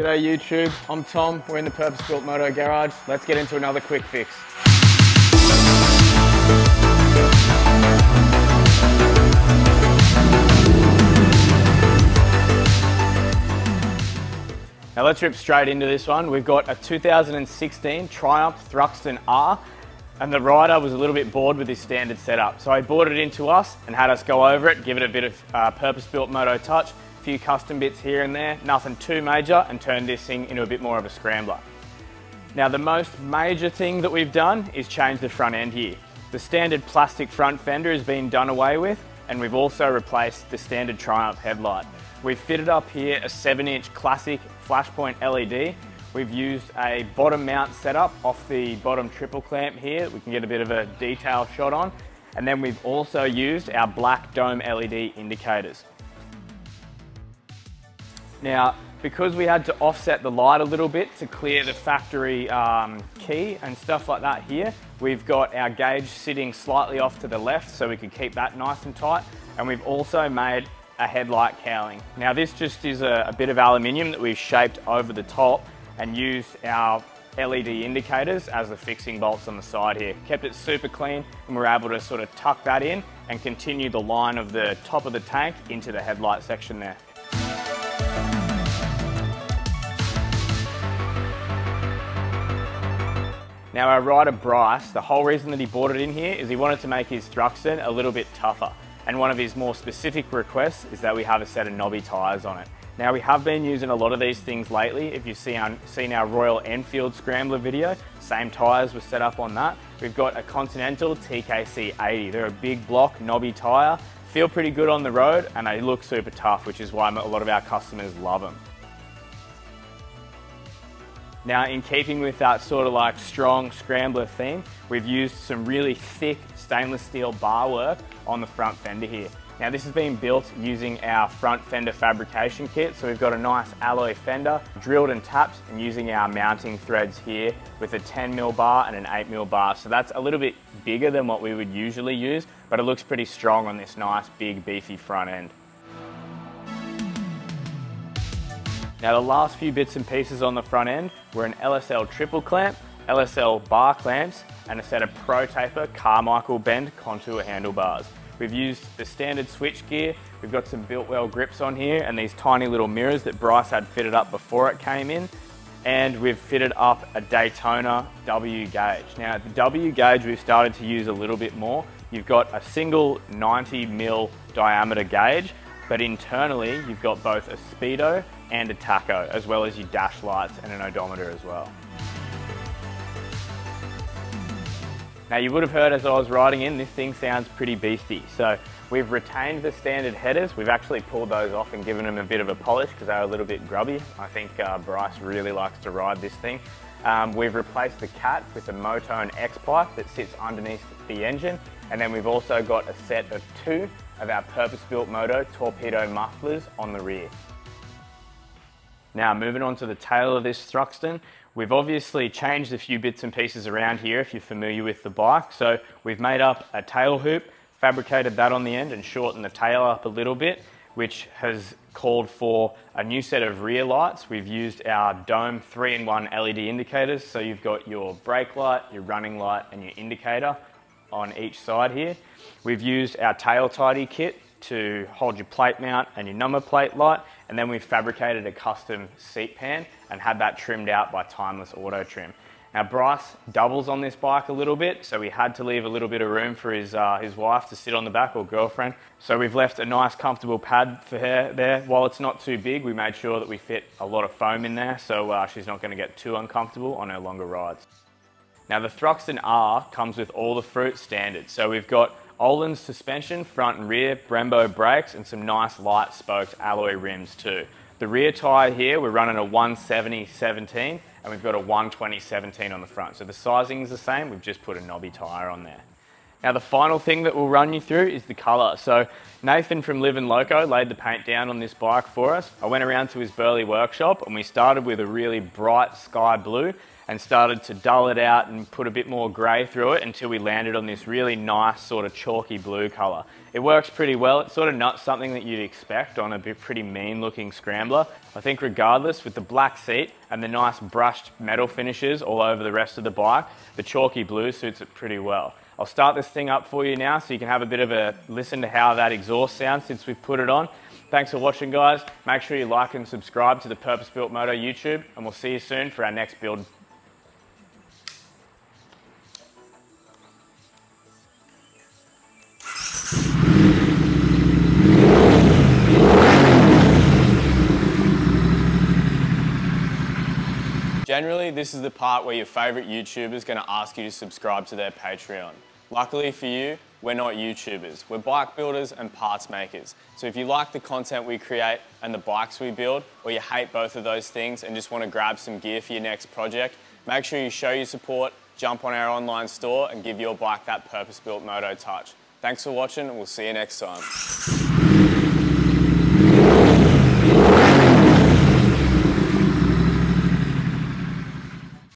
G'day YouTube, I'm Tom, we're in the purpose-built Moto garage. Let's get into another quick fix. Now let's rip straight into this one. We've got a 2016 Triumph Thruxton R, and the rider was a little bit bored with his standard setup. So he brought it into us and had us go over it, give it a bit of purpose-built Moto touch, a few custom bits here and there, nothing too major, and turned this thing into a bit more of a scrambler. Now the most major thing that we've done is change the front end here. The standard plastic front fender has been done away with, and we've also replaced the standard Triumph headlight. We've fitted up here a 7-inch classic flashpoint LED. We've used a bottom mount setup off the bottom triple clamp here. We can get a bit of a detail shot on. And then we've also used our black dome LED indicators. Now, because we had to offset the light a little bit to clear the factory key and stuff like that here, we've got our gauge sitting slightly off to the left so we can keep that nice and tight. And we've also made a headlight cowling. Now this just is a bit of aluminium that we've shaped over the top and used our LED indicators as the fixing bolts on the side here. Kept it super clean, and we're able to sort of tuck that in and continue the line of the top of the tank into the headlight section there. Now our rider Bryce, the whole reason that he bought it in here is he wanted to make his Thruxton a little bit tougher. And one of his more specific requests is that we have a set of knobby tyres on it. Now we have been using a lot of these things lately. If you've seen our Royal Enfield Scrambler video, same tyres were set up on that. We've got a Continental TKC 80. They're a big block knobby tyre, feel pretty good on the road, and they look super tough, which is why a lot of our customers love them. Now, in keeping with that sort of like strong scrambler theme, we've used some really thick stainless steel bar work on the front fender here. Now this has been built using our front fender fabrication kit, so we've got a nice alloy fender, drilled and tapped, and using our mounting threads here with a 10mm bar and an 8mm bar. So that's a little bit bigger than what we would usually use, but it looks pretty strong on this nice big beefy front end. Now the last few bits and pieces on the front end were an LSL triple clamp, LSL bar clamps, and a set of Pro Taper Carmichael bend contour handlebars. We've used the standard switch gear, we've got some built well grips on here and these tiny little mirrors that Bryce had fitted up before it came in, and we've fitted up a Daytona W gauge. Now the W gauge we've started to use a little bit more. You've got a single 90mm diameter gauge, but internally you've got both a speedo and a tacho, as well as your dash lights and an odometer as well. Now you would have heard as I was riding in, this thing sounds pretty beasty. So we've retained the standard headers. We've actually pulled those off and given them a bit of a polish because they're a little bit grubby. I think Bryce really likes to ride this thing. We've replaced the cat with a Moto and X pipe that sits underneath the engine. And then we've also got a set of 2 of our purpose-built Moto torpedo mufflers on the rear. Now moving on to the tail of this Thruxton, we've obviously changed a few bits and pieces around here if you're familiar with the bike. So we've made up a tail hoop, fabricated that on the end and shortened the tail up a little bit, which has called for a new set of rear lights. We've used our Dome 3-in-1 LED indicators. So you've got your brake light, your running light and your indicator on each side here. We've used our tail tidy kit to hold your plate mount and your number plate light, and then we've fabricated a custom seat pan and had that trimmed out by Timeless Auto Trim. Now Bryce doubles on this bike a little bit, so we had to leave a little bit of room for his wife to sit on the back, or girlfriend. So we've left a nice comfortable pad for her there. While it's not too big, we made sure that we fit a lot of foam in there, so she's not going to get too uncomfortable on her longer rides. Now the Thruxton R comes with all the fruit standard. So we've got Öhlins suspension, front and rear, Brembo brakes, and some nice light spoked alloy rims too. The rear tyre here, we're running a 170/17 and we've got a 120/17 on the front. So the sizing is the same, we've just put a knobby tyre on there. Now the final thing that we'll run you through is the colour. So Nathan from Livin' Loco laid the paint down on this bike for us. I went around to his Burley workshop and we started with a really bright sky blue, and started to dull it out and put a bit more grey through it until we landed on this really nice sort of chalky blue colour. It works pretty well. It's sort of not something that you'd expect on a pretty mean looking Scrambler. I think regardless, with the black seat and the nice brushed metal finishes all over the rest of the bike, the chalky blue suits it pretty well. I'll start this thing up for you now so you can have a bit of a listen to how that exhaust sounds since we've put it on. Thanks for watching, guys. Make sure you like and subscribe to the Purpose Built Moto YouTube, and we'll see you soon for our next build. Generally, this is the part where your favourite YouTuber is going to ask you to subscribe to their Patreon. Luckily for you, we're not YouTubers. We're bike builders and parts makers. So if you like the content we create and the bikes we build, or you hate both of those things and just want to grab some gear for your next project, make sure you show your support, jump on our online store and give your bike that purpose-built moto touch. Thanks for watching, and we'll see you next time.